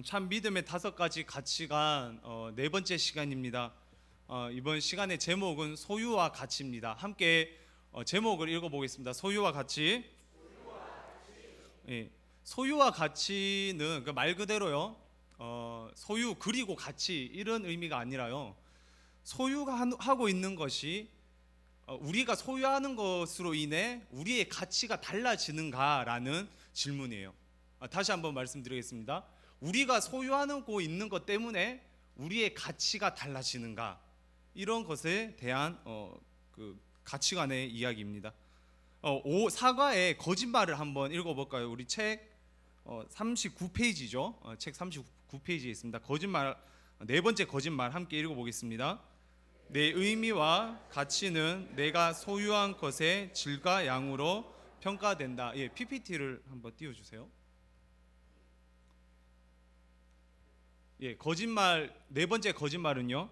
참 믿음의 5가지 가치관 네 번째 시간입니다. 이번 시간의 제목은 소유와 가치입니다. 함께 제목을 읽어보겠습니다. 소유와 가치. 예, 소유와 가치는 그 말 그대로요. 소유 그리고 가치 이런 의미가 아니라요. 소유하고 있는 것이 우리가 소유하는 것으로 인해 우리의 가치가 달라지는가라는 질문이에요. 다시 한번 말씀드리겠습니다. 우리가 소유하고 있는 것 때문에 우리의 가치가 달라지는가, 이런 것에 대한 그 가치관의 이야기입니다. 사과의 거짓말을 한번 읽어볼까요? 우리 책 39페이지죠. 책 39페이지에 있습니다. 거짓말, 네 번째 거짓말 함께 읽어보겠습니다. 내 의미와 가치는 내가 소유한 것의 질과 양으로 평가된다. PPT를 한번 띄워주세요. 거짓말, 네 번째 거짓말은요,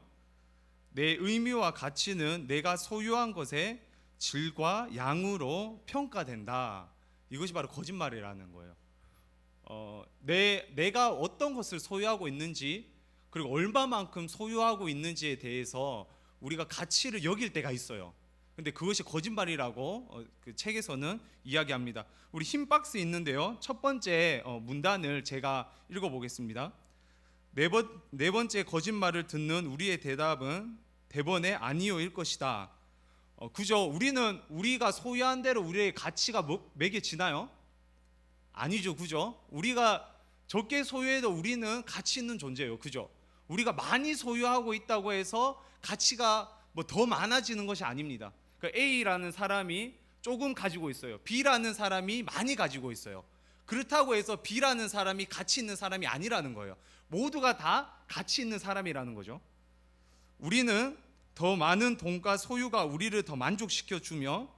내 의미와 가치는 내가 소유한 것의 질과 양으로 평가된다. 이것이 바로 거짓말이라는 거예요. 내가 어떤 것을 소유하고 있는지, 그리고 얼마만큼 소유하고 있는지에 대해서 우리가 가치를 여길 때가 있어요. 근데 그것이 거짓말이라고 그 책에서는 이야기합니다. 우리 흰 박스 있는데요, 첫 번째 문단을 제가 읽어보겠습니다. 네 번째 거짓말을 듣는 우리의 대답은 대번에 아니요일 것이다. 그죠? 우리가 소유한 대로 우리의 가치가 매겨지나요? 아니죠, 그죠? 우리가 적게 소유해도 우리는 가치 있는 존재예요, 그죠? 우리가 많이 소유하고 있다고 해서 가치가 더 많아지는 것이 아닙니다. 그러니까 A라는 사람이 조금 가지고 있어요. B라는 사람이 많이 가지고 있어요. 그렇다고 해서 B라는 사람이 가치 있는 사람이 아니라는 거예요. 모두가 다 가치 있는 사람이라는 거죠. 우리는 더 많은 돈과 소유가 우리를 더 만족시켜주며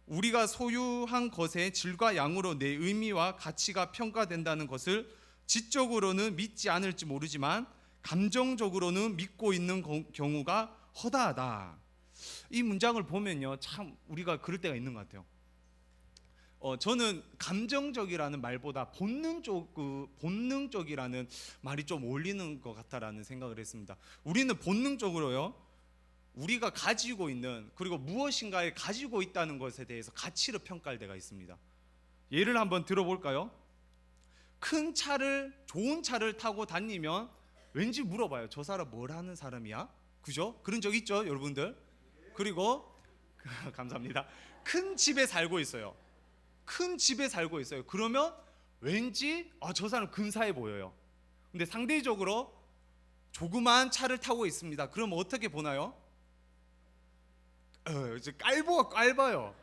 우리가 소유한 것의 질과 양으로 내 의미와 가치가 평가된다는 것을 지적으로는 믿지 않을지 모르지만 감정적으로는 믿고 있는 경우가 허다하다. 이 문장을 보면요, 참 우리가 그럴 때가 있는 것 같아요. 저는 감정적이라는 말보다 본능적이라는 말이 좀 어울리는 것 같다라는 생각을 했습니다. 우리는 본능적으로요, 우리가 가지고 있는, 그리고 무엇인가를 가지고 있다는 것에 대해서 가치를 평가할 때가 있습니다. 예를 한번 들어볼까요? 큰 차를, 좋은 차를 타고 다니면 왠지 물어봐요. 저 사람 뭘 하는 사람이야? 그죠? 그런 적 있죠, 여러분들? 그리고 감사합니다. 큰 집에 살고 있어요. 그러면 왠지 저 사람 근사해 보여요. 근데 상대적으로 조그만 차를 타고 있습니다. 그럼 어떻게 보나요? 깔봐요.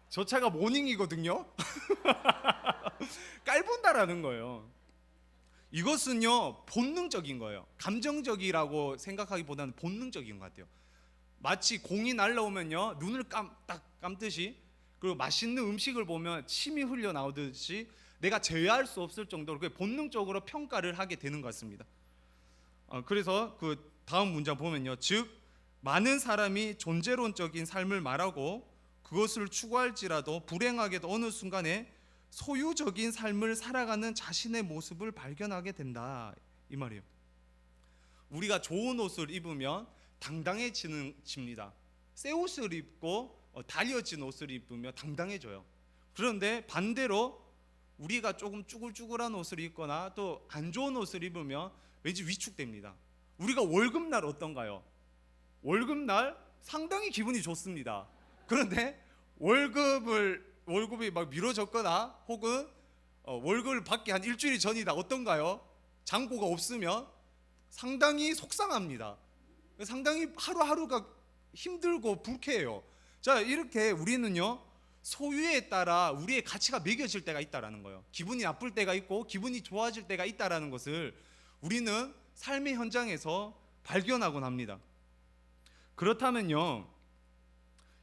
저 차가 모닝이거든요. 깔본다라는 거예요. 이것은요, 본능적인 거예요. 감정적이라고 생각하기보다는 본능적인 것 같아요. 마치 공이 날라오면요, 눈을 딱 감듯이, 그리고 맛있는 음식을 보면 침이 흘러나오듯이 내가 제어할 수 없을 정도로 본능적으로 평가를 하게 되는 것 같습니다. 그래서 그 다음 문장 보면요, 즉 많은 사람이 존재론적인 삶을 말하고 그것을 추구할지라도 불행하게도 어느 순간에 소유적인 삶을 살아가는 자신의 모습을 발견하게 된다, 이 말이에요. 우리가 좋은 옷을 입으면 당당해집니다. 새 옷을 입고 다려진 옷을 입으면 당당해져요. 그런데 반대로 우리가 조금 쭈글쭈글한 옷을 입거나 또 안 좋은 옷을 입으면 왠지 위축됩니다. 우리가 월급날 어떤가요? 월급날 상당히 기분이 좋습니다. 그런데 월급이 막 미뤄졌거나 혹은 월급을 받기 한 일주일 전이다, 어떤가요? 잔고가 없으면 상당히 속상합니다. 상당히 하루하루가 힘들고 불쾌해요. 자, 이렇게 우리는요, 소유에 따라 우리의 가치가 매겨질 때가 있다라는 거예요. 기분이 나쁠 때가 있고 기분이 좋아질 때가 있다라는 것을 우리는 삶의 현장에서 발견하곤 합니다. 그렇다면요,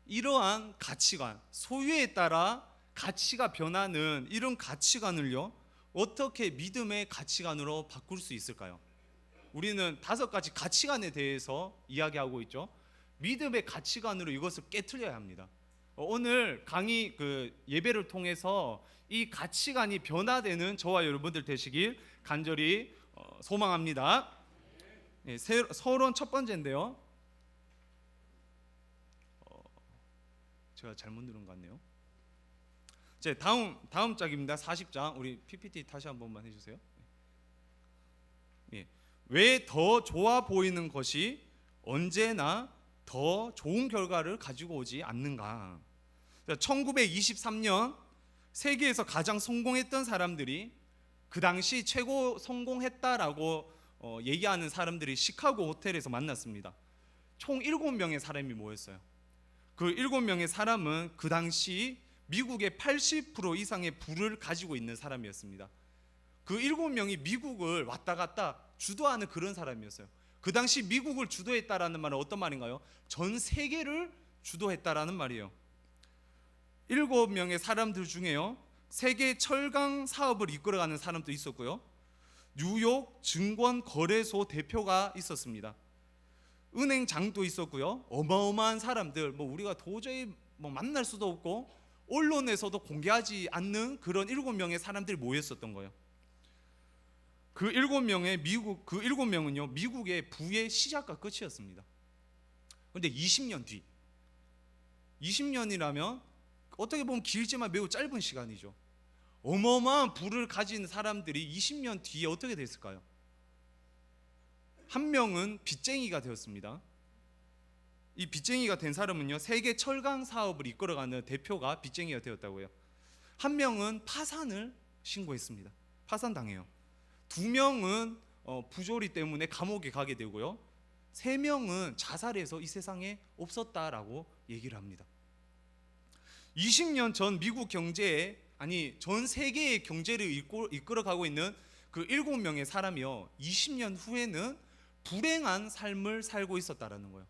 이러한 가치관, 소유에 따라 가치가 변하는 이런 가치관을요, 어떻게 믿음의 가치관으로 바꿀 수 있을까요? 우리는 5가지 가치관에 대해서 이야기하고 있죠. 믿음의 가치관으로 이것을 깨트려야 합니다. 오늘 강의 예배를 통해서 이 가치관이 변화되는 저와 여러분들 되시길 간절히 소망합니다. 예, 서론 첫 번째인데요. 제가 잘못 누른 것 같네요. 제 다음 장입니다. 40장. 우리 PPT 다시 한 번만 해주세요. 예. 왜 더 좋아 보이는 것이 언제나 더 좋은 결과를 가지고 오지 않는가? 1923년 세계에서 가장 성공했던 사람들이 그 당시 최고 성공했다라고 얘기하는 사람들이 시카고 호텔에서 만났습니다. 총 7명의 사람이 모였어요. 그 7명의 사람은 그 당시 미국의 80% 이상의 부를 가지고 있는 사람이었습니다. 그 7명이 미국을 왔다 갔다 주도하는 그런 사람이었어요. 그 당시 미국을 주도했다라는 말은 어떤 말인가요? 전 세계를 주도했다라는 말이에요. 7명의 사람들 중에요, 세계 철강 사업을 이끌어가는 사람도 있었고요, 뉴욕 증권거래소 대표가 있었습니다. 은행장도 있었고요. 어마어마한 사람들, 우리가 도저히 만날 수도 없고 언론에서도 공개하지 않는 그런 7명의 사람들이 모였었던 거예요. 그 7명은요, 미국의 부의 시작과 끝이었습니다. 그런데 20년 뒤, 20년이라면 어떻게 보면 길지만 매우 짧은 시간이죠. 어마어마한 부를 가진 사람들이 20년 뒤에 어떻게 됐을까요? 한 명은 빚쟁이가 되었습니다. 이 빚쟁이가 된 사람은요, 세계 철강 사업을 이끌어가는 대표가 빚쟁이가 되었다고요. 한 명은 파산을 신고했습니다. 파산당해요. 2명은 부조리 때문에 감옥에 가게 되고요, 3명은 자살해서 이 세상에 없었다라고 얘기를 합니다. 20년 전 미국 경제에, 전 세계의 경제를 이끌어가고 있는 그 7명의 사람이요, 20년 후에는 불행한 삶을 살고 있었다라는 거예요.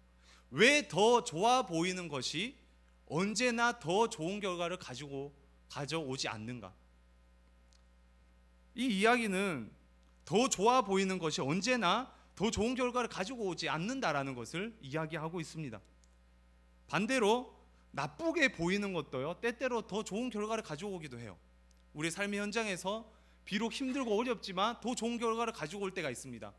왜 더 좋아 보이는 것이 언제나 더 좋은 결과를 가져오지 않는가? 이 이야기는 더 좋아 보이는 것이 언제나 더 좋은 결과를 가지고 오지 않는다라는 것을 이야기하고 있습니다. 반대로 나쁘게 보이는 것도요, 때때로 더 좋은 결과를 가지고 오기도 해요. 우리 삶의 현장에서 비록 힘들고 어렵지만 더 좋은 결과를 가지고 올 때가 있습니다.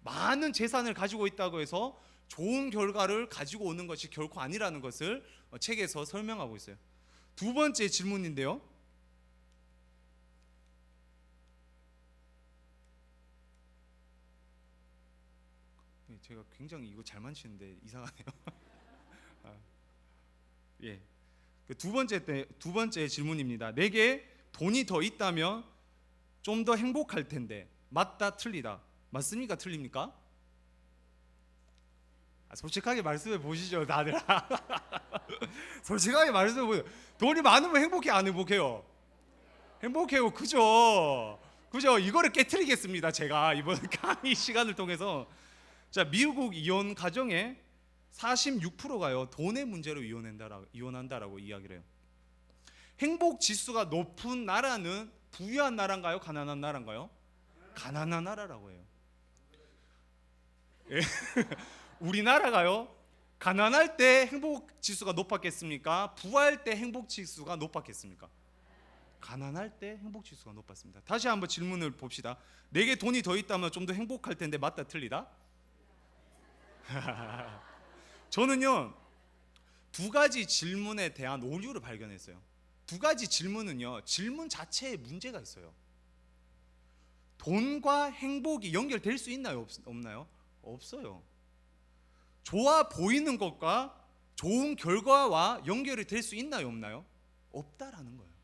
많은 재산을 가지고 있다고 해서 좋은 결과를 가지고 오는 것이 결코 아니라는 것을 책에서 설명하고 있어요. 두 번째 질문인데요, 제가 굉장히 이거 잘 만지는데 이상하네요. 예, 두 번째 질문입니다. 내게 돈이 더 있다면 좀 더 행복할 텐데, 맞다 틀리다? 맞습니까 틀립니까? 솔직하게 말씀해 보시죠, 다들. 솔직하게 말씀해 보세요. 돈이 많으면 행복해 안 행복해요? 행복해요. 그죠? 이거를 깨트리겠습니다, 제가 이번 강의 시간을 통해서. 자, 미국 이혼 가정의 46%가요, 돈의 문제로 이혼한다라고 이야기를 해요. 행복 지수가 높은 나라는 부유한 나라인가요, 가난한 나라인가요? 가난한 나라라고 해요. 예. 우리나라가요, 가난할 때 행복 지수가 높았겠습니까? 부할 때 행복 지수가 높았겠습니까? 가난할 때 행복 지수가 높았습니다. 다시 한번 질문을 봅시다. 내게 돈이 더 있다면 좀 더 행복할 텐데, 맞다 틀리다? 저는요, 두 가지 질문에 대한 오류를 발견했어요. 두 가지 질문은요, 질문 자체에 문제가 있어요. 돈과 행복이 연결될 수 있나요, 없나요? 없어요. 좋아 보이는 것과 좋은 결과와 연결이 될 수 있나요, 없나요? 없다라는 거예요.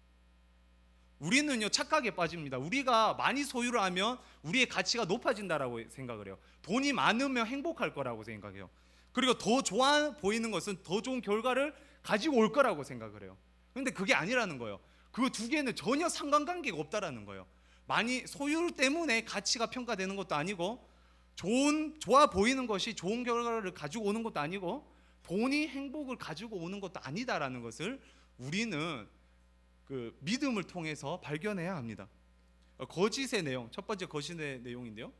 우리는요, 착각에 빠집니다. 우리가 많이 소유를 하면 우리의 가치가 높아진다라고 생각을 해요. 돈이 많으면 행복할 거라고 생각해요. 그리고 더 좋아 보이는 것은 더 좋은 결과를 가지고 올 거라고 생각을 해요. 그런데 그게 아니라는 거예요. 그 두 개는 전혀 상관관계가 없다라는 거예요. 많이 소유 때문에 가치가 평가되는 것도 아니고, 좋아 보이는 것이 좋은 결과를 가지고 오는 것도 아니고, 돈이 행복을 가지고 오는 것도 아니다라는 것을 우리는 그 믿음을 통해서 발견해야 합니다. 거짓의 내용, 첫 번째 거짓의 내용인데요,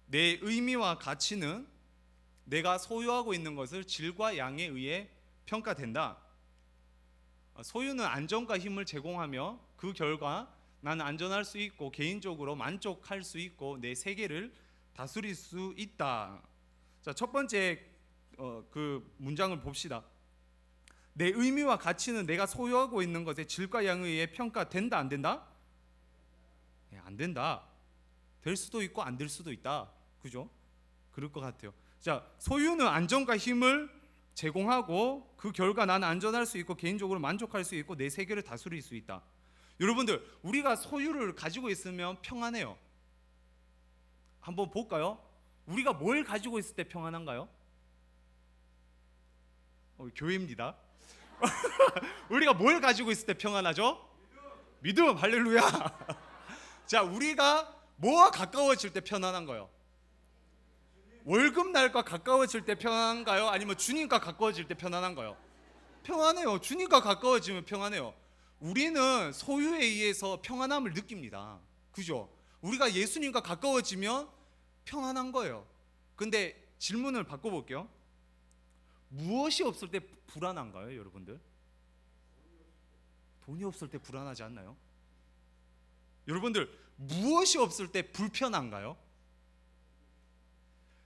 내 의미와 가치는 내가 소유하고 있는 것을 질과 양에 의해 평가된다. 소유는 안정과 힘을 제공하며 그 결과 나는 안전할 수 있고 개인적으로 만족할 수 있고 내 세계를 다스릴 수 있다. 자, 첫 번째 그 문장을 봅시다. 내 의미와 가치는 내가 소유하고 있는 것의 질과 양에 의해 평가된다, 안 된다? 안 된다. 될 수도 있고 안 될 수도 있다. 그죠? 그럴 것 같아요. 자, 소유는 안정과 힘을 제공하고 그 결과 나는 안전할 수 있고 개인적으로 만족할 수 있고 내 세계를 다스릴 수 있다. 여러분들, 우리가 소유를 가지고 있으면 평안해요. 한번 볼까요? 우리가 뭘 가지고 있을 때 평안한가요? 교회입니다. 우리가 뭘 가지고 있을 때 평안하죠? 믿음. 할렐루야. 자, 우리가 뭐와 가까워질 때 편안한 거예요? 월급날과 가까워질 때 편안한가요? 아니면 주님과 가까워질 때 편안한가요? 평안해요. 주님과 가까워지면 평안해요. 우리는 소유에 의해서 평안함을 느낍니다. 그죠? 우리가 예수님과 가까워지면 평안한 거예요. 근데 질문을 바꿔볼게요. 무엇이 없을 때 불안한가요, 여러분들? 돈이 없을 때 불안하지 않나요? 여러분들, 무엇이 없을 때 불편한가요?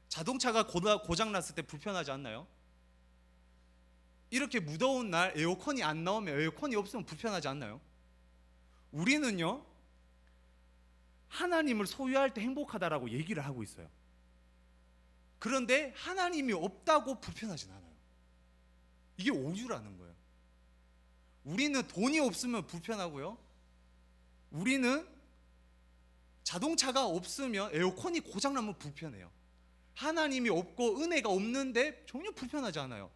자동차가 고장 났을 때 불편하지 않나요? 이렇게 무더운 날 에어컨이 안 나오면, 에어컨이 없으면 불편하지 않나요? 우리는요, 하나님을 소유할 때 행복하다라고 얘기를 하고 있어요. 그런데 하나님이 없다고 불편하진 않아요. 이게 오류라는 거예요. 우리는 돈이 없으면 불편하고요, 우리는 자동차가 없으면, 에어컨이 고장나면 불편해요. 하나님이 없고 은혜가 없는데 전혀 불편하지 않아요.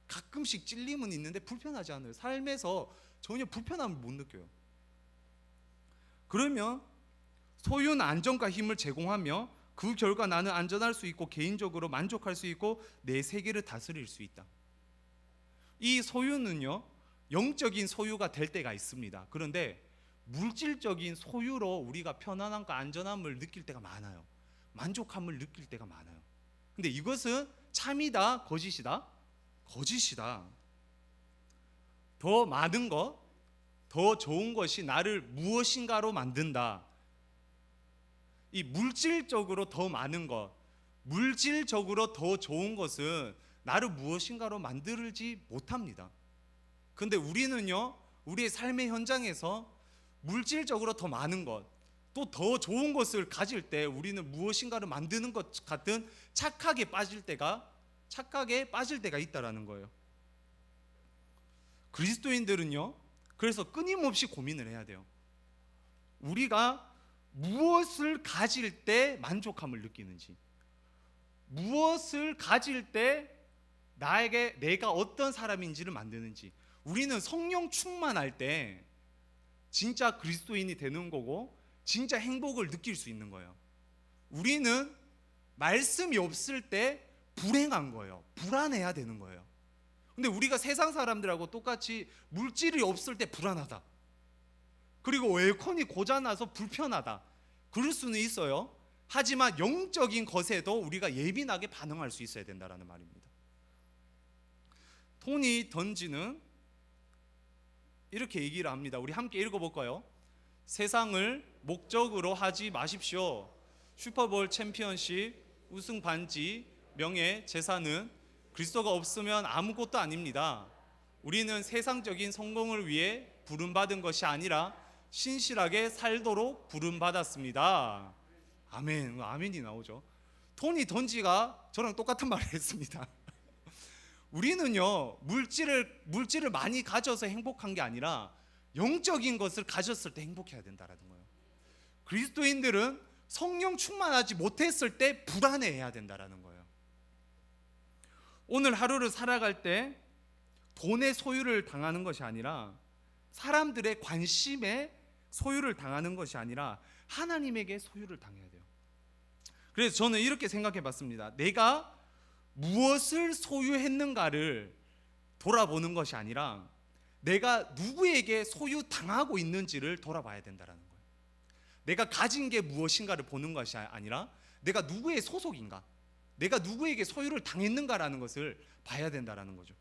가끔씩 찔림은 있는데 불편하지 않아요. 삶에서 전혀 불편함을 못 느껴요. 그러면 소유는 안정과 힘을 제공하며 그 결과 나는 안전할 수 있고 개인적으로 만족할 수 있고 내 세계를 다스릴 수 있다. 이 소유는요, 영적인 소유가 될 때가 있습니다. 그런데 물질적인 소유로 우리가 편안함과 안전함을 느낄 때가 많아요. 만족함을 느낄 때가 많아요. 근데 이것은 참이다, 거짓이다? 거짓이다. 더 많은 것, 더 좋은 것이 나를 무엇인가로 만든다. 이 물질적으로 더 많은 것, 물질적으로 더 좋은 것은 나를 무엇인가로 만들지 못합니다. 근데 우리는요, 우리의 삶의 현장에서 물질적으로 더 많은 것, 또 더 좋은 것을 가질 때 우리는 무엇인가를 만드는 것 같은 착각에 빠질 때가 있다라는 거예요. 그리스도인들은요, 그래서 끊임없이 고민을 해야 돼요. 우리가 무엇을 가질 때 만족함을 느끼는지, 무엇을 가질 때 내가 어떤 사람인지를 만드는지. 우리는 성령 충만할 때 진짜 그리스도인이 되는 거고 진짜 행복을 느낄 수 있는 거예요. 우리는 말씀이 없을 때 불행한 거예요. 불안해야 되는 거예요. 근데 우리가 세상 사람들하고 똑같이 물질이 없을 때 불안하다, 그리고 에어컨이 고장나서 불편하다, 그럴 수는 있어요. 하지만 영적인 것에도 우리가 예민하게 반응할 수 있어야 된다는 말입니다. 토니 던지는 이렇게 얘기를 합니다. 우리 함께 읽어볼까요? 세상을 목적으로 하지 마십시오. 슈퍼볼 챔피언십, 우승 반지, 명예, 재산은 그리스도가 없으면 아무것도 아닙니다. 우리는 세상적인 성공을 위해 부름받은 것이 아니라 신실하게 살도록 부름받았습니다. 아멘. 아멘이 나오죠. 토니 던지가 저랑 똑같은 말을 했습니다. 우리는요, 물질을 많이 가져서 행복한 게 아니라 영적인 것을 가졌을 때 행복해야 된다는 거예요. 그리스도인들은 성령 충만하지 못했을 때 불안해해야 된다는 거예요. 오늘 하루를 살아갈 때 돈의 소유를 당하는 것이 아니라, 사람들의 관심에 소유를 당하는 것이 아니라 하나님에게 소유를 당해야 돼요. 그래서 저는 이렇게 생각해 봤습니다. 내가 무엇을 소유했는가를 돌아보는 것이 아니라 내가 누구에게 소유당하고 있는지를 돌아봐야 된다는 거예요. 내가 가진 게 무엇인가를 보는 것이 아니라 내가 누구의 소속인가, 내가 누구에게 소유를 당했는가라는 것을 봐야 된다는 거죠.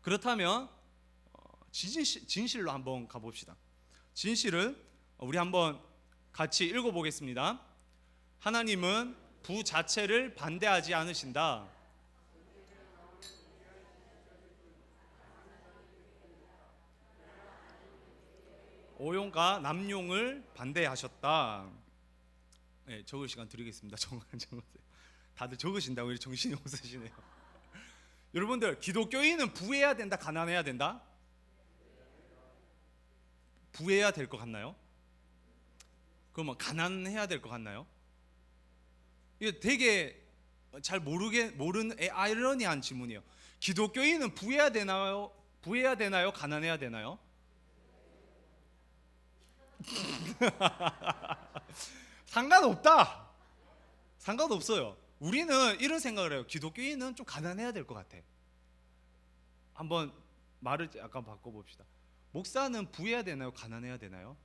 그렇다면 진실로 한번 가봅시다. 진실을 우리 한번 같이 읽어보겠습니다. 하나님은 부 자체를 반대하지 않으신다. 오용과 남용을 반대하셨다. 네, 적을 시간 드리겠습니다. 적으세요. 다들 적으신다고 정신이 없으시네요. 여러분들, 기독교인은 부해야 된다, 가난해야 된다? 부해야 될 것 같나요? 그러면 가난해야 될 것 같나요? 이게 되게 잘 모르는 아이러니한 질문이에요. 기독교인은 부해야 되나요? 부해야 되나요? 가난해야 되나요? 상관없다. 상관없어요. 우리는 이런 생각을 해요. 기독교인은 좀 가난해야 될 것 같아. 한번 말을 약간 바꿔봅시다. 목사는 부해야 되나요? 가난해야 되나요?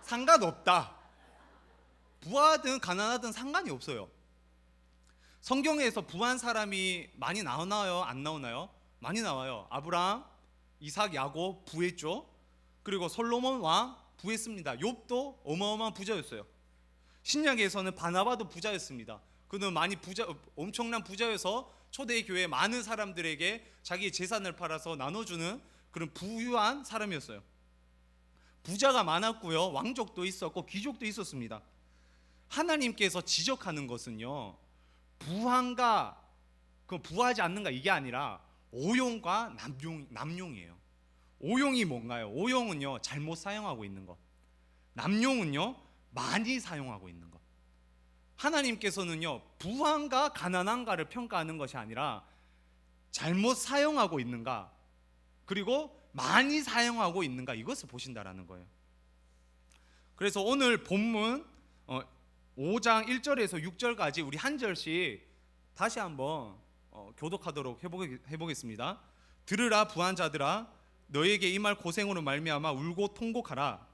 상관없다. 부하든 가난하든 상관이 없어요. 성경에서 부한 사람이 많이 나오나요? 안 나오나요? 많이 나와요. 아브라함, 이삭, 야곱 부했죠. 그리고 솔로몬 왕 부했습니다. 욥도 어마어마한 부자였어요. 신약에서는 바나바도 부자였습니다. 그는 엄청난 부자여서 초대교회 많은 사람들에게 자기의 재산을 팔아서 나눠주는 그런 부유한 사람이었어요. 부자가 많았고요, 왕족도 있었고 귀족도 있었습니다. 하나님께서 지적하는 것은요, 부한가 부하지 않는가 이게 아니라 오용과 남용이에요. 오용이 뭔가요? 오용은요, 잘못 사용하고 있는 것. 남용은요, 많이 사용하고 있는 것. 하나님께서는요, 부한가 가난한가를 평가하는 것이 아니라 잘못 사용하고 있는가, 그리고 많이 사용하고 있는가, 이것을 보신다라는 거예요. 그래서 오늘 본문 5장 1절에서 6절까지 우리 한 절씩 다시 한번 교독하도록 해보겠습니다. 들으라 부한 자들아, 너에게 이 말 고생으로 말미암아 울고 통곡하라.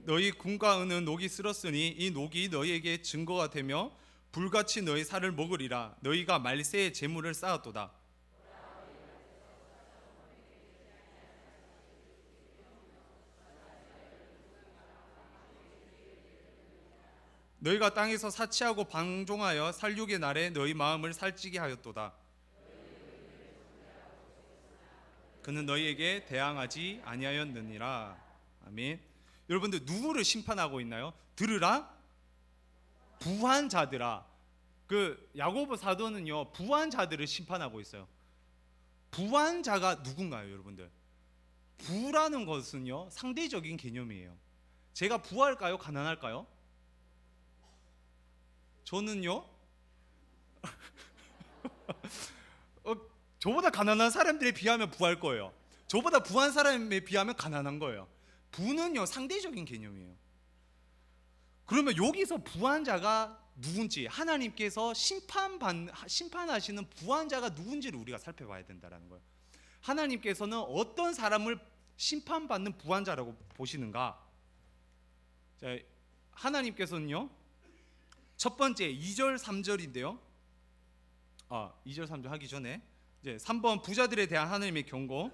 너희 금과 은은 녹이 쓸었으니 이 녹이 너희에게 증거가 되며 불같이 너희 살을 먹으리라. 너희가 말세의 재물을 쌓았도다. 너희가 땅에서 사치하고 방종하여 살육의 날에 너희 마음을 살찌게 하였도다. 그는 너희에게 대항하지 아니하였느니라. 아멘. 여러분들, 누구를 심판하고 있나요? 들으라 부한 자들아. 그 야고보 사도는요, 부한 자들을 심판하고 있어요. 부한 자가 누군가요, 여러분들? 부라는 것은요, 상대적인 개념이에요. 제가 부할까요, 가난할까요? 저는요 저보다 가난한 사람들에 비하면 부할 거예요. 저보다 부한 사람에 비하면 가난한 거예요. 부는요, 상대적인 개념이에요. 그러면 여기서 부한 자가 누군지, 하나님께서 심판하시는 부한 자가 누군지를 우리가 살펴봐야 된다는 거예요. 하나님께서는 어떤 사람을 심판받는 부한 자라고 보시는가? 자, 하나님께서는요, 첫 번째 2절 3절인데요. 2절 3절 하기 전에 이제 3번 부자들에 대한 하나님의 경고.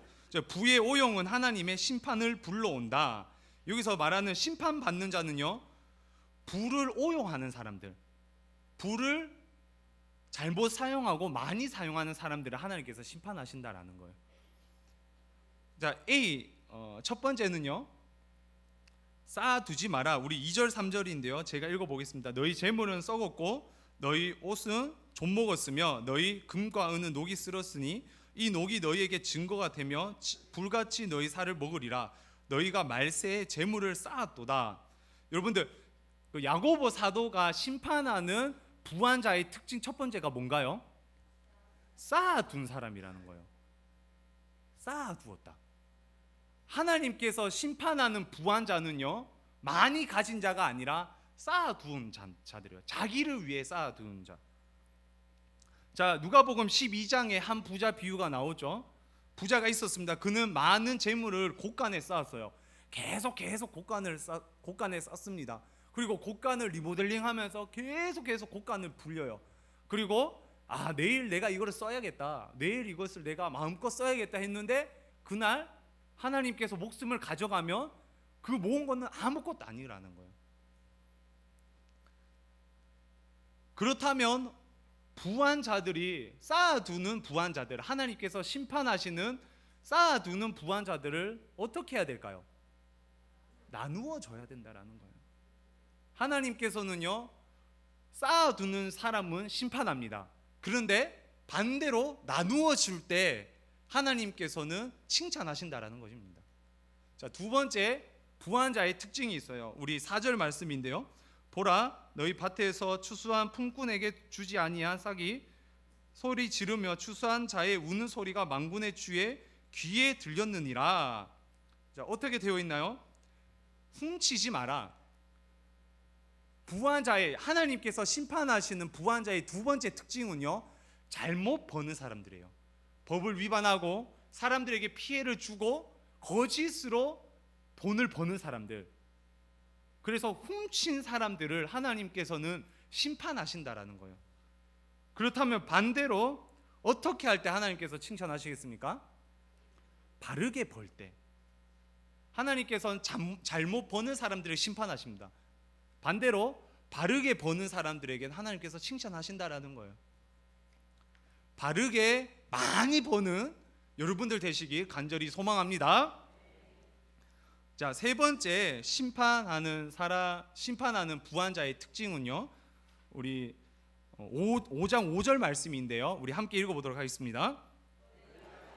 부의 오용은 하나님의 심판을 불러온다. 여기서 말하는 심판받는 자는요, 부를 오용하는 사람들, 부를 잘못 사용하고 많이 사용하는 사람들을 하나님께서 심판하신다라는 거예요. 자, A 첫 번째는요, 쌓아두지 마라. 우리 2절 3절인데요, 제가 읽어보겠습니다. 너희 재물은 썩었고 너희 옷은 좀 먹었으며 너희 금과 은은 녹이 쓸었으니 이 녹이 너희에게 증거가 되며 불같이 너희 살을 먹으리라. 너희가 말세에 재물을 쌓았도다. 여러분들, 그 야고보 사도가 심판하는 부한 자의 특징 첫 번째가 뭔가요? 쌓아둔 사람이라는 거예요. 쌓아두었다. 하나님께서 심판하는 부한 자는요, 많이 가진 자가 아니라 쌓아두은 자들이에요. 자기를 위해 쌓아두은 자. 자, 누가복음 12장에 한 부자 비유가 나오죠. 부자가 있었습니다. 그는 많은 재물을 곳간에 쌓았어요. 계속 곳간에 쌓습니다. 그리고 곡간을 리모델링하면서 계속 곡간을 불려요. 그리고 내일 내가 이거를 써야겠다, 내일 이것을 내가 마음껏 써야겠다 했는데 그날 하나님께서 목숨을 가져가면 그 모은 것은 아무것도 아니라는 거예요. 그렇다면 부한 자들이 쌓아두는 부한 자들, 하나님께서 심판하시는 쌓아두는 부한 자들을 어떻게 해야 될까요? 나누어 줘야 된다라는 거예요. 하나님께서는요, 쌓아두는 사람은 심판합니다. 그런데 반대로 나누어 줄 때 하나님께서는 칭찬하신다라는 것입니다. 자, 두 번째, 부한 자의 특징이 있어요. 우리 4절 말씀인데요. 보라, 너희 밭에서 추수한 품꾼에게 주지 아니한 싹이 소리 지르며 추수한 자의 우는 소리가 만군의 주의 귀에 들렸느니라. 자, 어떻게 되어 있나요? 훔치지 마라. 부한 자의, 하나님께서 심판하시는 부한 자의 두 번째 특징은요, 잘못 버는 사람들이에요. 법을 위반하고 사람들에게 피해를 주고 거짓으로 돈을 버는 사람들. 그래서 훔친 사람들을 하나님께서는 심판하신다라는 거예요. 그렇다면 반대로 어떻게 할 때 하나님께서 칭찬하시겠습니까? 바르게 벌 때. 하나님께서는 잘못 버는 사람들을 심판하십니다. 반대로 바르게 버는 사람들에게는 하나님께서 칭찬하신다라는 거예요. 바르게 많이 버는 여러분들 되시길 간절히 소망합니다. 자, 세 번째, 심판하는 부한 자의 특징은요, 우리 5장 5절 말씀인데요, 우리 함께 읽어보도록 하겠습니다.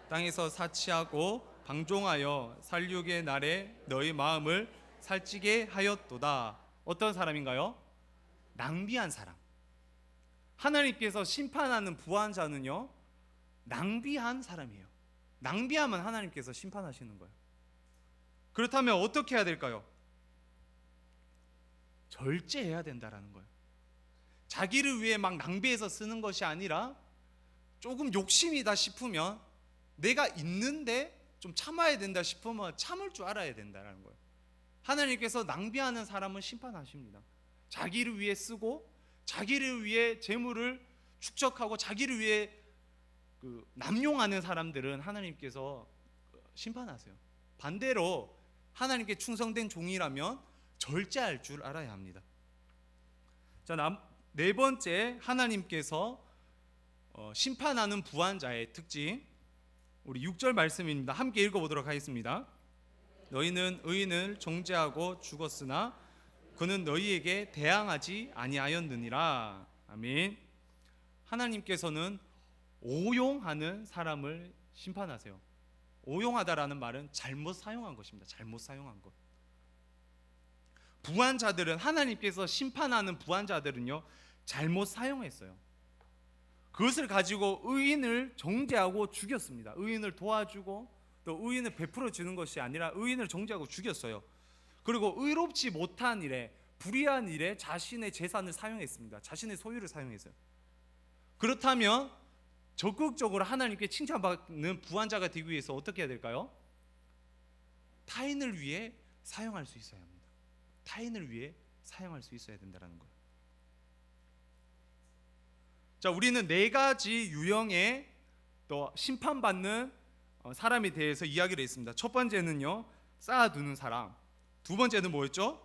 땅에서 사치하고 방종하여 살육의 날에 너희 마음을 살찌게 하였도다. 어떤 사람인가요? 낭비한 사람. 하나님께서 심판하는 부한 자는요, 낭비한 사람이에요. 낭비하면 하나님께서 심판하시는 거예요. 그렇다면 어떻게 해야 될까요? 절제해야 된다라는 거예요. 자기를 위해 막 낭비해서 쓰는 것이 아니라 조금 욕심이다 싶으면, 내가 있는데 좀 참아야 된다 싶으면 참을 줄 알아야 된다는 거예요. 하나님께서 낭비하는 사람은 심판하십니다. 자기를 위해 쓰고 자기를 위해 재물을 축적하고 자기를 위해 남용하는 사람들은 하나님께서 심판하세요. 반대로 하나님께 충성된 종이라면 절제할 줄 알아야 합니다. 자, 네 번째, 하나님께서 심판하는 부한 자의 특징, 우리 6절 말씀입니다. 함께 읽어보도록 하겠습니다. 너희는 의인을 정죄하고 죽었으나 그는 너희에게 대항하지 아니하였느니라. 아멘. 하나님께서는 오용하는 사람을 심판하세요. 오용하다라는 말은 잘못 사용한 것입니다. 잘못 사용한 것. 부한 자들은, 하나님께서 심판하는 부한 자들은요, 잘못 사용했어요. 그것을 가지고 의인을 정죄하고 죽였습니다. 의인을 도와주고 또 의인을 베풀어 주는 것이 아니라 의인을 정죄하고 죽였어요. 그리고 의롭지 못한 일에, 불의한 일에 자신의 재산을 사용했습니다. 자신의 소유를 사용했어요. 그렇다면 적극적으로 하나님께 칭찬받는 부한 자가 되기 위해서 어떻게 해야 될까요? 타인을 위해 사용할 수 있어야 합니다. 타인을 위해 사용할 수 있어야 된다는 거예요. 자, 우리는 네 가지 유형의 또 심판받는 사람에 대해서 이야기를 했습니다. 첫 번째는요, 쌓아두는 사람. 두 번째는 뭐였죠?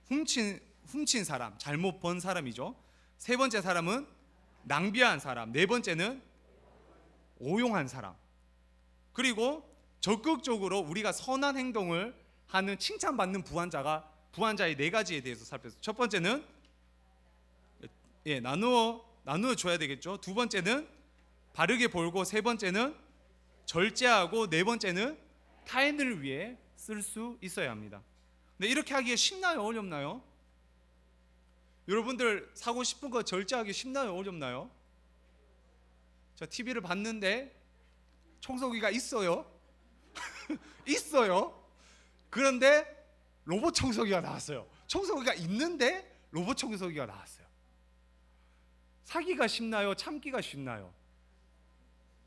훔친 사람, 잘못 번 사람이죠. 세 번째 사람은 낭비한 사람. 네 번째는 오용한 사람. 그리고 적극적으로 우리가 선한 행동을 하는 칭찬받는 부한 자의 네 가지에 대해서 살폈어요. 첫 번째는 나누어 줘야 되겠죠. 두 번째는 바르게 벌고, 세 번째는 절제하고, 네 번째는 타인을 위해 쓸 수 있어야 합니다. 근데 이렇게 하기에 쉽나요? 어렵나요? 여러분들 사고 싶은 거 절제하기 쉽나요? 어렵나요? 저 TV를 봤는데 청소기가 있어요. 있어요. 그런데 로봇 청소기가 나왔어요. 청소기가 있는데 로봇 청소기가 나왔어요. 사기가 쉽나요? 참기가 쉽나요?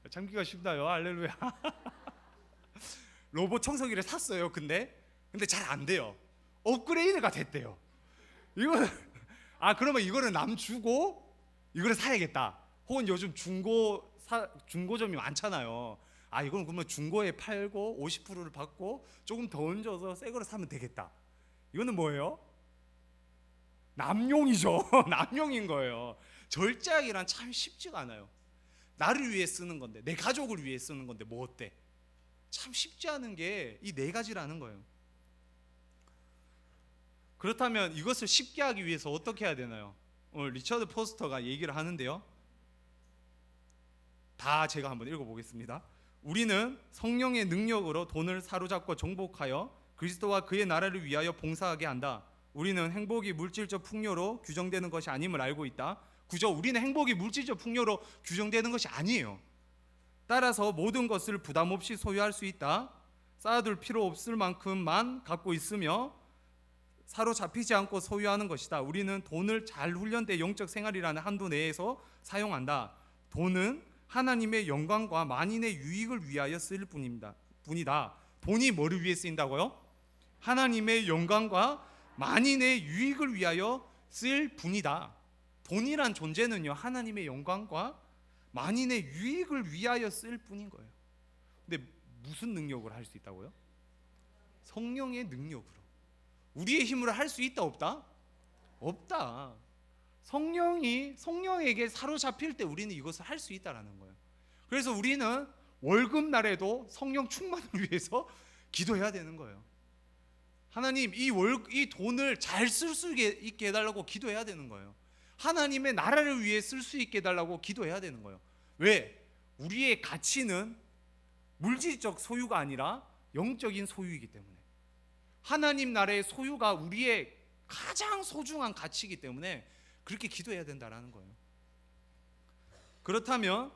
참기가 쉽나요? 할렐루야. 로봇 청소기를 샀어요. 근데 잘 안 돼요. 업그레이드가 됐대요. 이거는 그러면 이거를 남 주고 이거를 사야겠다. 혹은 요즘 중고점이 많잖아요. 이거는 그러면 중고에 팔고 50%를 받고 조금 더 얹어서 새 거를 사면 되겠다. 이거는 뭐예요? 남용이죠. 남용인 거예요. 절제하기란 참 쉽지가 않아요. 나를 위해 쓰는 건데, 내 가족을 위해 쓰는 건데 뭐 어때? 참 쉽지 않은 게 이 네 가지라는 거예요. 그렇다면 이것을 쉽게 하기 위해서 어떻게 해야 되나요? 오늘 리처드 포스터가 얘기를 하는데요. 다 제가 한번 읽어보겠습니다. 우리는 성령의 능력으로 돈을 사로잡고 정복하여 그리스도와 그의 나라를 위하여 봉사하게 한다. 우리는 행복이 물질적 풍요로 규정되는 것이 아님을 알고 있다. 그저 우리는 행복이 물질적 풍요로 규정되는 것이 아니에요. 따라서 모든 것을 부담 없이 소유할 수 있다. 쌓아둘 필요 없을 만큼만 갖고 있으며 사로잡히지 않고 소유하는 것이다. 우리는 돈을 잘 훈련된 영적 생활이라는 한도 내에서 사용한다. 돈은 하나님의 영광과 만인의 유익을 위하여 쓰일 뿐이다. 돈이 뭐를 위해 쓰인다고요? 하나님의 영광과 만인의 유익을 위하여 쓰일 뿐이다. 돈이란 존재는요, 하나님의 영광과 만인의 유익을 위하여 쓸 뿐인 거예요. 근데 무슨 능력으로 할 수 있다고요? 성령의 능력으로. 우리의 힘으로 할 수 있다 없다? 없다. 성령에게 사로잡힐 때 우리는 이것을 할 수 있다라는 거예요. 그래서 우리는 월급날에도 성령 충만을 위해서 기도해야 되는 거예요. 하나님, 이 돈을 잘 쓸 수 있게 해달라고 기도해야 되는 거예요. 하나님의 나라를 위해 쓸 수 있게 해달라고 기도해야 되는 거예요. 왜? 우리의 가치는 물질적 소유가 아니라 영적인 소유이기 때문에, 하나님 나라의 소유가 우리의 가장 소중한 가치이기 때문에 그렇게 기도해야 된다는 거예요. 그렇다면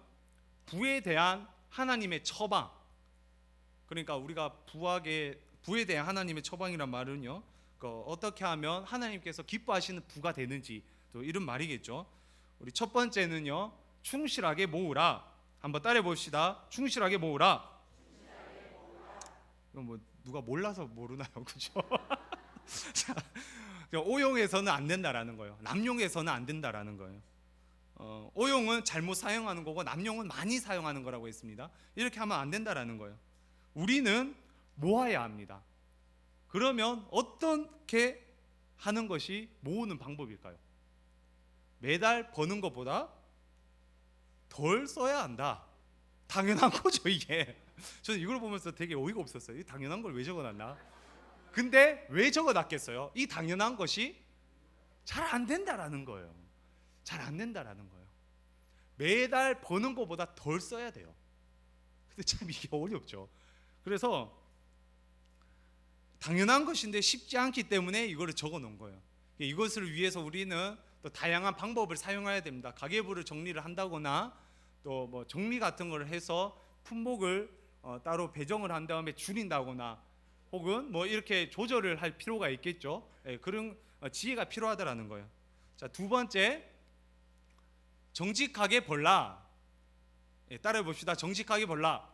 부에 대한 하나님의 처방, 그러니까 우리가 부에 대한 하나님의 처방이란 말은요, 어떻게 하면 하나님께서 기뻐하시는 부가 되는지, 또 이런 말이겠죠. 우리 첫 번째는요, 충실하게 모으라. 한번 따라해 봅시다. 충실하게 모으라. 이건 뭐 누가 몰라서 모르나요, 그죠? 자, 오용해서는 안 된다라는 거예요. 남용해서는 안 된다라는 거예요. 오용은 잘못 사용하는 거고 남용은 많이 사용하는 거라고 했습니다. 이렇게 하면 안 된다라는 거예요. 우리는 모아야 합니다. 그러면 어떻게 하는 것이 모으는 방법일까요? 매달 버는 것보다 덜 써야 한다. 당연한 거죠, 이게. 저는 이걸 보면서 되게 어이가 없었어요. 이 당연한 걸 왜 적어놨나? 근데 왜 적어놨겠어요? 이 당연한 것이 잘 안 된다라는 거예요. 잘 안 된다라는 거예요. 매달 버는 것보다 덜 써야 돼요. 근데 참 이게 어렵죠. 그래서 당연한 것인데 쉽지 않기 때문에 이거를 적어놓은 거예요. 이것을 위해서 우리는 또 다양한 방법을 사용해야 됩니다. 가계부를 정리를 한다거나 또 뭐 정리 같은 걸 해서 품목을 따로 배정을 한 다음에 줄인다거나 혹은 뭐 이렇게 조절을 할 필요가 있겠죠. 그런 지혜가 필요하다라는 거예요. 자, 두 번째, 정직하게 벌라. 따라해 봅시다. 정직하게 벌라.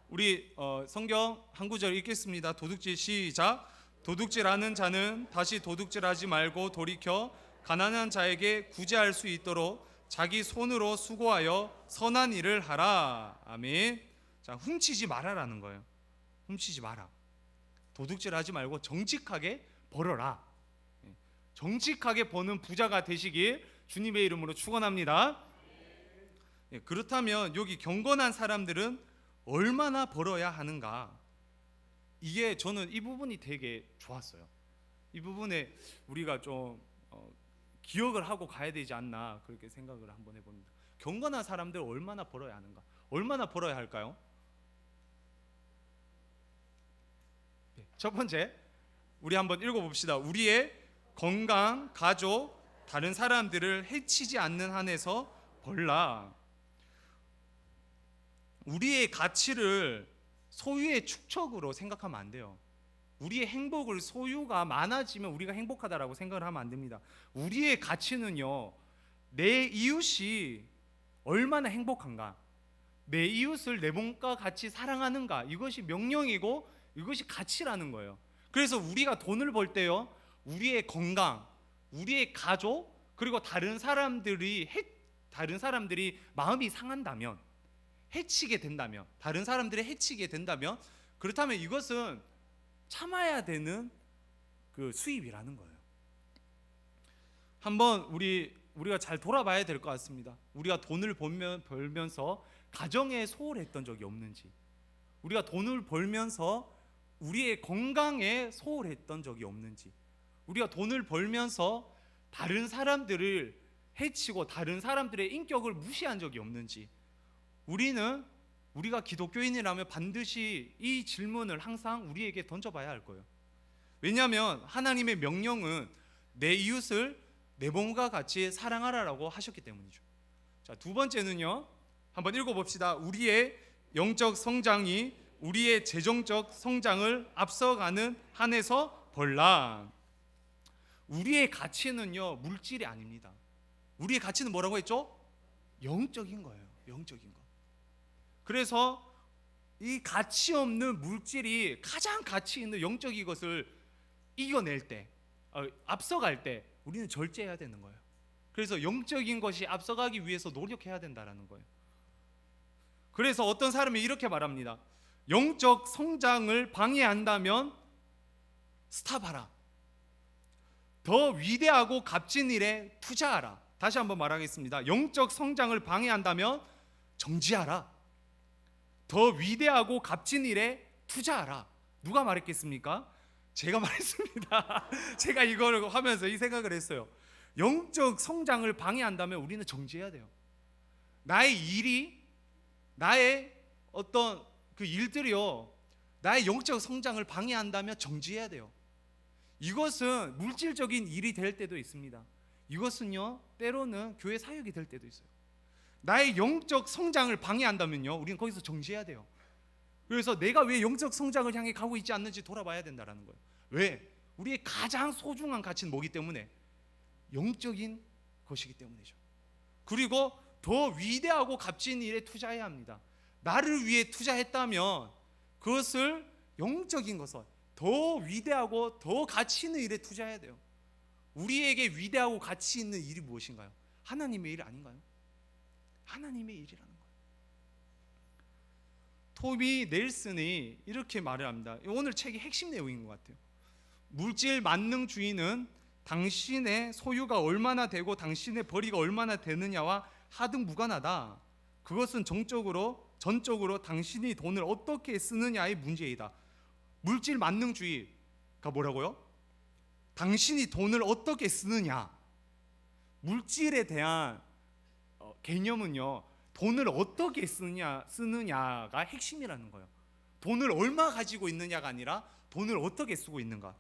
우리 성경 한 구절 읽겠습니다. 도둑질 시작. 도둑질하는 자는 다시 도둑질하지 말고 돌이켜 가난한 자에게 구제할 수 있도록 자기 손으로 수고하여 선한 일을 하라. 아멘. 자, 훔치지 마라라는 거예요. 훔치지 마라. 도둑질하지 말고 정직하게 벌어라. 정직하게 버는 부자가 되시길 주님의 이름으로 축원합니다. 그렇다면 여기 경건한 사람들은 얼마나 벌어야 하는가? 이게 저는 이 부분이 되게 좋았어요. 이 부분에 우리가 좀 기억을 하고 가야 되지 않나, 그렇게 생각을 한번 해봅니다. 경건한 사람들 얼마나 벌어야 하는가? 얼마나 벌어야 할까요? 첫 번째, 우리 한번 읽어봅시다. 우리의 건강, 가족, 다른 사람들을 해치지 않는 한에서 벌라. 우리의 가치를 소유의 축적으로 생각하면 안 돼요. 우리의 행복을 소유가 많아지면 우리가 행복하다라고 생각을 하면 안 됩니다. 우리의 가치는요, 내 이웃이 얼마나 행복한가, 내 이웃을 내 몸과 같이 사랑하는가, 이것이 명령이고 이것이 가치라는 거예요. 그래서 우리가 돈을 벌 때요, 우리의 건강, 우리의 가족, 그리고 다른 사람들이 마음이 상한다면, 해치게 된다면, 다른 사람들이 해치게 된다면, 그렇다면 이것은 참아야 되는 그 수입이라는 거예요. 한번 우리가 잘 돌아봐야 될 것 같습니다. 우리가 돈을 벌면서 가정에 소홀했던 적이 없는지, 우리가 돈을 벌면서 우리의 건강에 소홀했던 적이 없는지, 우리가 돈을 벌면서 다른 사람들을 해치고 다른 사람들의 인격을 무시한 적이 없는지, 우리가 기독교인이라면 반드시 이 질문을 항상 우리에게 던져봐야 할 거예요. 왜냐하면 하나님의 명령은 내 이웃을 내 몸과 같이 사랑하라라고 하셨기 때문이죠. 자, 두 번째는요, 한번 읽어봅시다. 우리의 영적 성장이 우리의 재정적 성장을 앞서가는 한에서 벌라. 우리의 가치는요, 물질이 아닙니다. 우리의 가치는 뭐라고 했죠? 영적인 거예요. 영적인 거. 그래서 이 가치 없는 물질이 가장 가치 있는 영적인 것을 이겨낼 때, 앞서갈 때 우리는 절제해야 되는 거예요. 그래서 영적인 것이 앞서가기 위해서 노력해야 된다라는 거예요. 그래서 어떤 사람이 이렇게 말합니다. 영적 성장을 방해한다면 스탑하라. 더 위대하고 값진 일에 투자하라. 다시 한번 말하겠습니다. 영적 성장을 방해한다면 정지하라. 더 위대하고 값진 일에 투자하라. 누가 말했겠습니까? 제가 말했습니다. 제가 이걸 하면서 이 생각을 했어요. 영적 성장을 방해한다면 우리는 정지해야 돼요. 나의 어떤 그 일들이요, 나의 영적 성장을 방해한다면 정지해야 돼요. 이것은 물질적인 일이 될 때도 있습니다. 이것은요, 때로는 교회 사역이 될 때도 있어요. 나의 영적 성장을 방해한다면요, 우리는 거기서 정지해야 돼요. 그래서 내가 왜 영적 성장을 향해 가고 있지 않는지 돌아봐야 된다는 거예요. 왜? 우리의 가장 소중한 가치는 뭐기 때문에? 영적인 것이기 때문이죠. 그리고 더 위대하고 값진 일에 투자해야 합니다. 나를 위해 투자했다면 그것을 영적인 것을 더 위대하고 더 가치 있는 일에 투자해야 돼요. 우리에게 위대하고 가치 있는 일이 무엇인가요? 하나님의 일 아닌가요? 하나님의 일이라는 거예요. 토비 넬슨이 이렇게 말을 합니다. 오늘 책의 핵심 내용인 것 같아요. 물질 만능주의는 당신의 소유가 얼마나 되고 당신의 벌이가 얼마나 되느냐와 하등 무관하다. 그것은 전적으로 당신이 돈을 어떻게 쓰느냐의 문제이다. 물질 만능주의가 뭐라고요? 당신이 돈을 어떻게 쓰느냐. 물질에 대한 개념은요, 돈을 어떻게 쓰느냐가 핵심이라는 거예요. 돈을 얼마 가지고 있느냐가 아니라 돈을 어떻게 쓰고 있는가.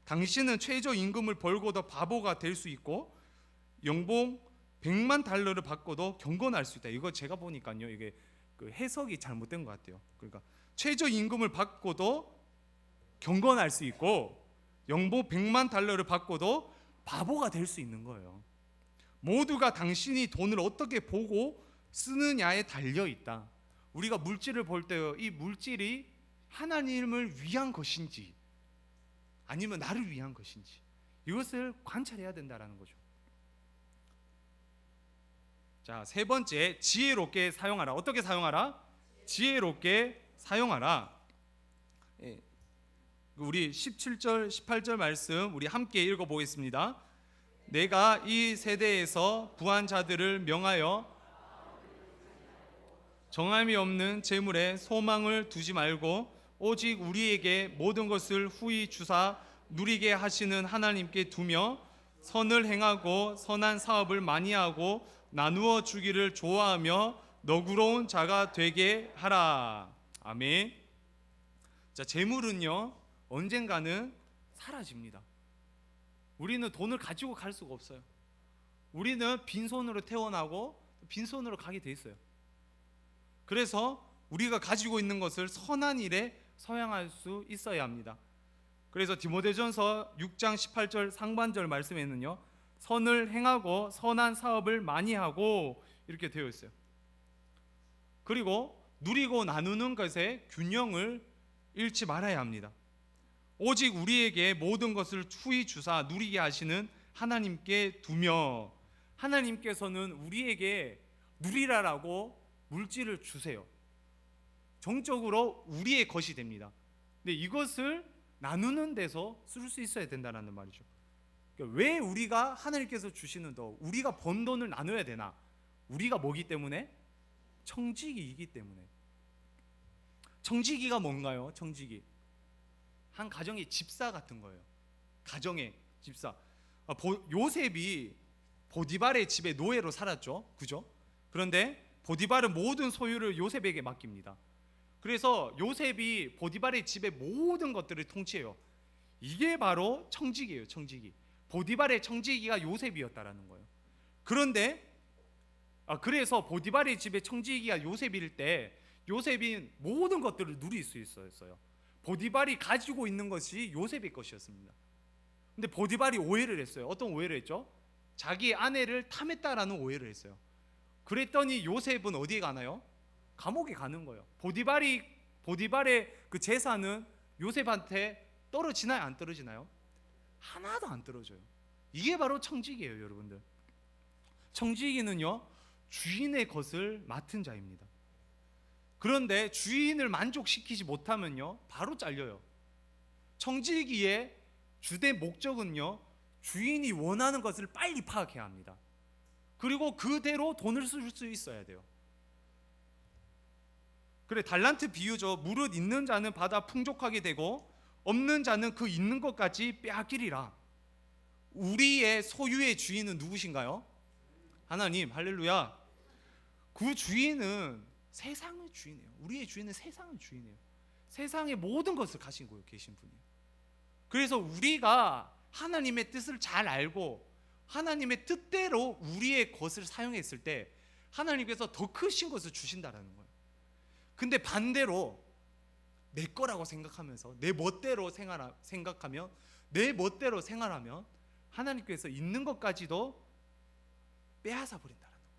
당신은 최저임금을 벌고도 바보가 될 수 있고 연봉 100만 달러를 받고도 경건할 수 있다. 이거 제가 보니까요, 이게 그 해석이 잘못된 것 같아요. 그러니까 최저임금을 받고도 경건할 수 있고 연봉 100만 달러를 받고도 바보가 될 수 있는 거예요. 모두가 당신이 돈을 어떻게 보고 쓰느냐에 달려 있다. 우리가 물질을 볼 때 이 물질이 하나님을 위한 것인지 아니면 나를 위한 것인지 이것을 관찰해야 된다라는 거죠. 자, 세 번째, 지혜롭게 사용하라. 어떻게 사용하라? 지혜롭게 사용하라. 우리 17절 18절 말씀 우리 함께 읽어보겠습니다. 내가 이 세대에서 부한 자들을 명하여 정함이 없는 재물에 소망을 두지 말고 오직 우리에게 모든 것을 후히 주사 누리게 하시는 하나님께 두며 선을 행하고 선한 사업을 많이 하고 나누어 주기를 좋아하며 너그러운 자가 되게 하라. 아멘. 자, 재물은요, 언젠가는 사라집니다. 우리는 돈을 가지고 갈 수가 없어요. 우리는 빈손으로 태어나고 빈손으로 가게 돼 있어요. 그래서 우리가 가지고 있는 것을 선한 일에 사용할 수 있어야 합니다. 그래서 디모데전서 6장 18절 상반절 말씀에는요, 선을 행하고 선한 사업을 많이 하고 이렇게 되어 있어요. 그리고 누리고 나누는 것에 균형을 잃지 말아야 합니다. 오직 우리에게 모든 것을 후히 주사 누리게 하시는 하나님께 두며, 하나님께서는 우리에게 누리라라고 물질을 주세요. 정적으로 우리의 것이 됩니다. 근데 이것을 나누는 데서 쓸 수 있어야 된다는 말이죠. 그러니까 왜 우리가 하나님께서 주시는 더 우리가 번 돈을 나눠야 되나? 우리가 뭐기 때문에? 청지기이기 때문에. 청지기가 뭔가요? 청지기, 한 가정의 집사 같은 거예요. 가정의 집사. 요셉이 보디발의 집에 노예로 살았죠, 그죠? 그런데 보디발은 모든 소유를 요셉에게 맡깁니다. 그래서 요셉이 보디발의 집의 모든 것들을 통치해요. 이게 바로 청지기예요, 청지기. 보디발의 청지기가 요셉이었다라는 거예요. 그런데 그래서 보디발의 집의 청지기가 요셉일 때 요셉이 모든 것들을 누릴 수 있었어요. 보디발이 가지고 있는 것이 요셉의 것이었습니다. 근데 보디발이 오해를 했어요. 어떤 오해를 했죠? 자기 아내를 탐했다라는 오해를 했어요. 그랬더니 요셉은 어디에 가나요? 감옥에 가는 거예요. 보디발의 그 재산은 요셉한테 떨어지나요? 안 떨어지나요? 하나도 안 떨어져요. 이게 바로 청지기예요, 여러분들. 청지기는요, 주인의 것을 맡은 자입니다. 그런데 주인을 만족시키지 못하면요, 바로 잘려요. 청지기의 주된 목적은요, 주인이 원하는 것을 빨리 파악해야 합니다. 그리고 그대로 돈을 쓸 수 있어야 돼요. 그래, 달란트 비유죠. 무릇 있는 자는 받아 풍족하게 되고 없는 자는 그 있는 것까지 빼앗기리라. 우리의 소유의 주인은 누구신가요? 하나님. 할렐루야. 그 주인은 세상의 주인이에요. 우리의 주인은 세상의 주인이에요. 세상의 모든 것을 가신 거예요, 계신 분이에요. 그래서 우리가 하나님의 뜻을 잘 알고 하나님의 뜻대로 우리의 것을 사용했을 때 하나님께서 더 크신 것을 주신다라는 거예요. 근데 반대로 내 거라고 생각하면서 내 멋대로 생각하면, 내 멋대로 생활하면 하나님께서 있는 것까지도 빼앗아 버린다라는 거예요.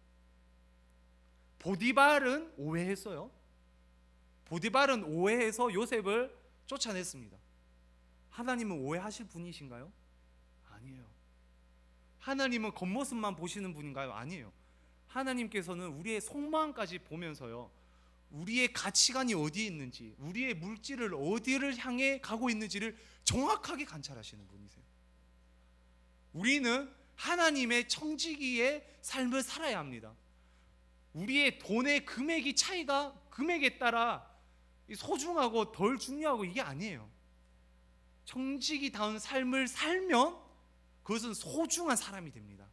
보디발은 오해했어요. 보디발은 오해해서 요셉을 쫓아냈습니다. 하나님은 오해하실 분이신가요? 아니에요. 하나님은 겉모습만 보시는 분인가요? 아니에요. 하나님께서는 우리의 속마음까지 보면서요, 우리의 가치관이 어디에 있는지, 우리의 물질을 어디를 향해 가고 있는지를 정확하게 관찰하시는 분이세요. 우리는 하나님의 청지기의 삶을 살아야 합니다. 우리의 돈의 금액이 차이가 금액에 따라 소중하고 덜 중요하고 이게 아니에요. 청지기다운 삶을 살면 그것은 소중한 사람이 됩니다.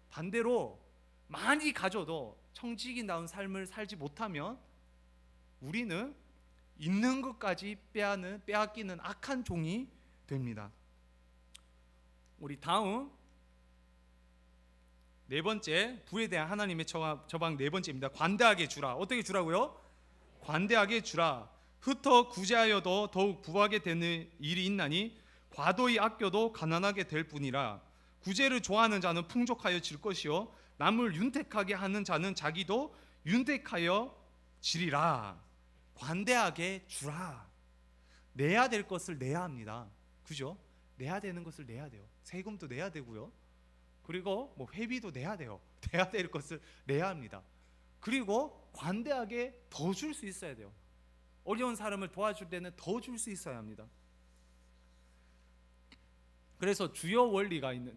반대로 많이 가져도 청지기다운 삶을 살지 못하면 우리는 있는 것까지 빼앗기는 악한 종이 됩니다. 우리 다음 네 번째, 부에 대한 하나님의 처방 네 번째입니다. 관대하게 주라. 어떻게 주라고요? 관대하게 주라. 흩어 구제하여도 더욱 부하게 되는 일이 있나니 과도히 아껴도 가난하게 될 뿐이라. 구제를 좋아하는 자는 풍족하여 질 것이요 남을 윤택하게 하는 자는 자기도 윤택하여 지리라. 관대하게 주라. 내야 될 것을 내야 합니다. 그죠? 내야 되는 것을 내야 돼요. 세금도 내야 되고요. 그리고 회비도 내야 돼요. 내야 될 것을 내야 합니다. 그리고 관대하게 더 줄 수 있어야 돼요. 어려운 사람을 도와줄 때는 더 줄 수 있어야 합니다. 그래서 주요 원리가 있는,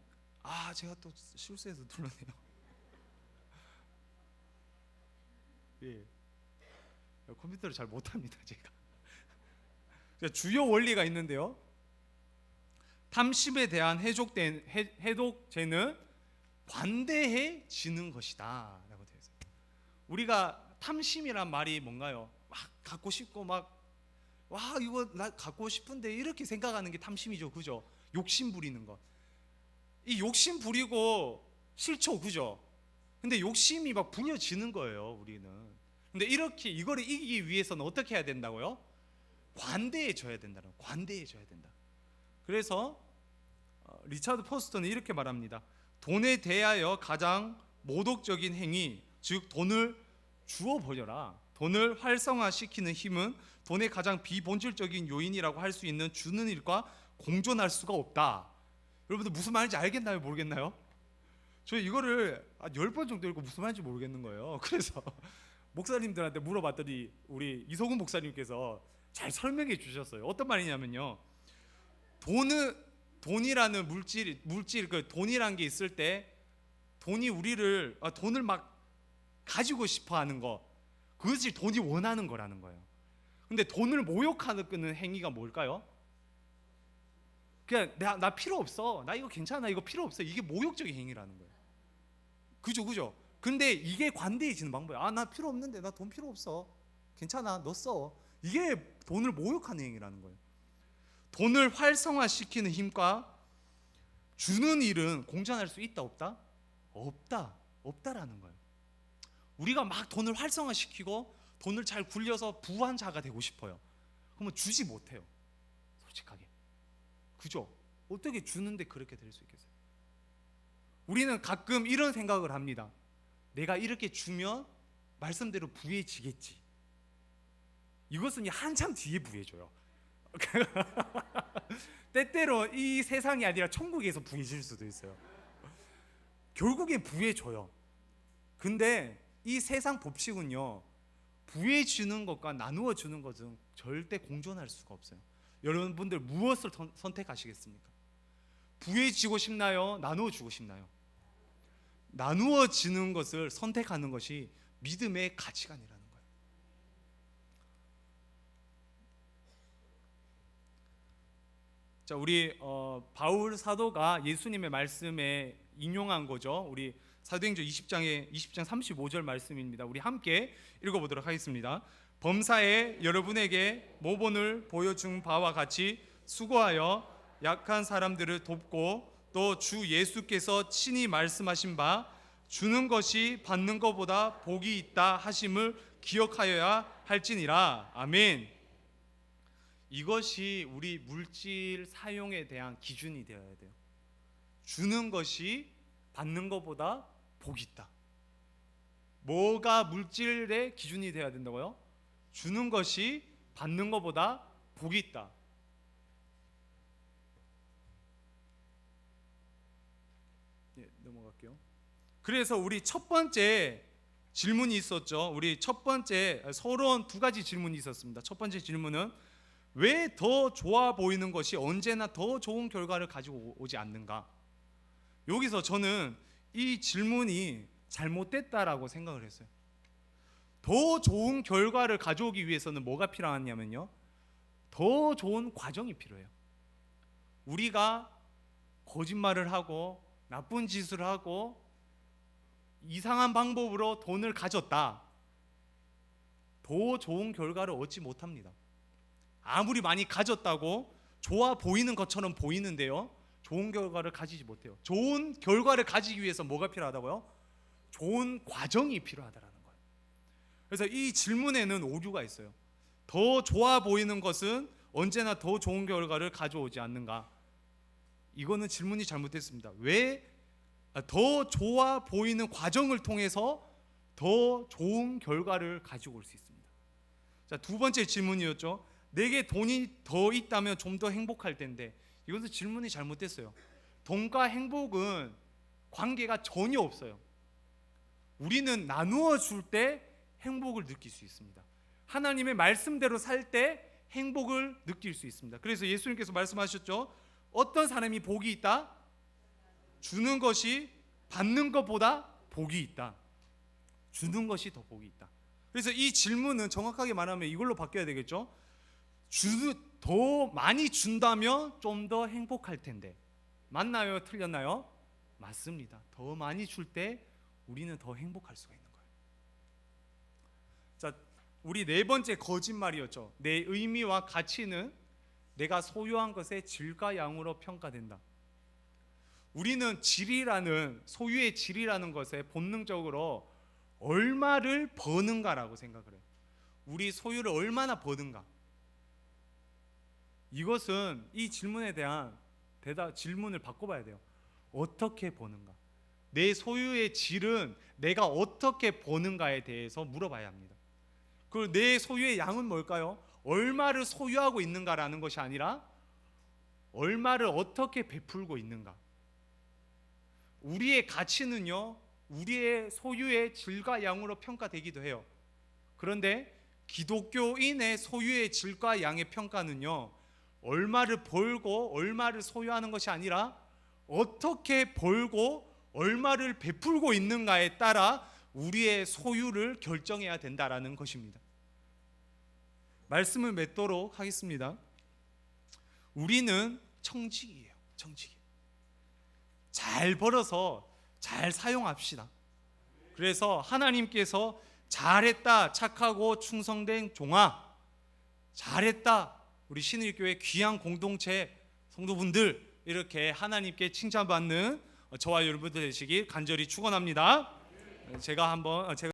제가 또 실수해서 눌렀네요. 예, 컴퓨터를 잘 못합니다, 제가. 주요 원리가 있는데요, 탐심에 대한 해독제는 관대해지는 것이다 라고 되어 있어요. 우리가 탐심이란 말이 뭔가요? 막 갖고 싶고 이거 나 갖고 싶은데 이렇게 생각하는 게 탐심이죠, 그죠? 욕심 부리는 것. 이 욕심 부리고 싫죠, 그죠? 근데 욕심이 막 부려지는 거예요, 우리는. 근데 이거를 이기기 위해서는 어떻게 해야 된다고요? 관대해져야 된다는, 관대해져야 된다. 그래서 리차드 포스터는 이렇게 말합니다. 돈에 대하여 가장 모독적인 행위, 즉 돈을 주워 버려라. 돈을 활성화시키는 힘은 돈의 가장 비본질적인 요인이라고 할 수 있는 주는 일과 공존할 수가 없다. 여러분들 무슨 말인지 알겠나요? 모르겠나요? 저 이거를 10번 정도 읽고 무슨 말인지 모르겠는 거예요. 그래서 목사님들한테 물어봤더니 우리 이소근 목사님께서 잘 설명해 주셨어요. 어떤 말이냐면요, 돈이라는 물질 그 돈이란 게 있을 때 돈이 우리를 돈을 막 가지고 싶어하는 거, 그것이 돈이 원하는 거라는 거예요. 근데 돈을 모욕하는 행위가 뭘까요? 그냥 나 필요 없어, 나 이거 괜찮아, 이거 필요 없어, 이게 모욕적인 행위라는 거예요. 그죠? 근데 이게 관대해지는 방법이에요. 나 필요 없는데, 나 돈 필요 없어, 괜찮아, 너 써. 이게 돈을 모욕하는 행위라는 거예요. 돈을 활성화시키는 힘과 주는 일은 공존할 수 있다 없다? 없다라는 거예요. 우리가 막 돈을 활성화시키고 돈을 잘 굴려서 부한 자가 되고 싶어요. 그러면 주지 못해요, 솔직하게. 그죠? 어떻게 주는데 그렇게 될 수 있겠어요? 우리는 가끔 이런 생각을 합니다. 내가 이렇게 주면 말씀대로 부해지겠지. 이것은 한참 뒤에 부해져요. 때때로 이 세상이 아니라 천국에서 부해질 수도 있어요. 결국에 부해져요. 근데 이 세상 법칙은요, 부해주는 것과 나누어 주는 것은 절대 공존할 수가 없어요. 여러분들 무엇을 선택하시겠습니까? 부해지고 싶나요? 나누어 주고 싶나요? 나누어 지는 것을 선택하는 것이 믿음의 가치관이라는 거예요. 자, 우리 바울 사도가 예수님의 말씀에 인용한 거죠. 우리 사도행전 20장 35절 말씀입니다. 우리 함께 읽어보도록 하겠습니다. 범사에 여러분에게 모본을 보여준 바와 같이 수고하여 약한 사람들을 돕고 또 주 예수께서 친히 말씀하신 바 주는 것이 받는 것보다 복이 있다 하심을 기억하여야 할지니라. 아멘. 이것이 우리 물질 사용에 대한 기준이 되어야 돼요. 주는 것이 받는 것보다 복이 있다. 뭐가 물질의 기준이 되어야 된다고요? 주는 것이 받는 것보다 복이 있다. 넘어갈게요. 그래서 우리 첫 번째 질문이 있었죠. 우리 첫 번째 서론 두 가지 질문이 있었습니다. 첫 번째 질문은 왜 더 좋아 보이는 것이 언제나 더 좋은 결과를 가지고 오지 않는가? 여기서 저는 이 질문이 잘못됐다라고 생각을 했어요. 더 좋은 결과를 가져오기 위해서는 뭐가 필요하냐면요, 더 좋은 과정이 필요해요. 우리가 거짓말을 하고 나쁜 짓을 하고 이상한 방법으로 돈을 가졌다, 더 좋은 결과를 얻지 못합니다. 아무리 많이 가졌다고 좋아 보이는 것처럼 보이는데요, 좋은 결과를 가지지 못해요. 좋은 결과를 가지기 위해서 뭐가 필요하다고요? 좋은 과정이 필요하다라는 거예요. 그래서 이 질문에는 오류가 있어요. 더 좋아 보이는 것은 언제나 더 좋은 결과를 가져오지 않는가? 이거는 질문이 잘못됐습니다. 왜 더 좋아 보이는 과정을 통해서 더 좋은 결과를 가지고 올 수 있습니다. 자, 두 번째 질문이었죠. 내게 돈이 더 있다면 좀 더 행복할 텐데, 이것은 질문이 잘못됐어요. 돈과 행복은 관계가 전혀 없어요. 우리는 나누어 줄 때 행복을 느낄 수 있습니다. 하나님의 말씀대로 살 때 행복을 느낄 수 있습니다. 그래서 예수님께서 말씀하셨죠. 어떤 사람이 복이 있다? 주는 것이 받는 것보다 복이 있다. 주는 것이 더 복이 있다. 그래서 이 질문은 정확하게 말하면 이걸로 바뀌어야 되겠죠. 더 많이 준다면 좀 더 행복할 텐데. 맞나요? 틀렸나요? 맞습니다. 더 많이 줄 때 우리는 더 행복할 수가 있는 거예요. 자, 우리 네 번째 거짓말이었죠. 내 의미와 가치는 내가 소유한 것의 질과 양으로 평가된다. 우리는 질이라는, 소유의 질이라는 것에 본능적으로 얼마를 버는가라고 생각을 해요. 우리 소유를 얼마나 버는가. 이것은 이 질문에 대한 질문을 바꿔봐야 돼요. 어떻게 버는가? 내 소유의 질은 내가 어떻게 버는가에 대해서 물어봐야 합니다. 그 내 소유의 양은 뭘까요? 얼마를 소유하고 있는가라는 것이 아니라 얼마를 어떻게 베풀고 있는가. 우리의 가치는요, 우리의 소유의 질과 양으로 평가되기도 해요. 그런데 기독교인의 소유의 질과 양의 평가는요, 얼마를 벌고 얼마를 소유하는 것이 아니라 어떻게 벌고 얼마를 베풀고 있는가에 따라 우리의 소유를 결정해야 된다라는 것입니다. 말씀을 맺도록 하겠습니다. 우리는 청직이에요. 청직이에요. 잘 벌어서 잘 사용합시다. 그래서 하나님께서 잘했다, 착하고 충성된 종아, 잘했다, 우리 신일교회 귀한 공동체 성도분들, 이렇게 하나님께 칭찬받는 저와 여러분들 되시길 간절히 축원합니다. 제가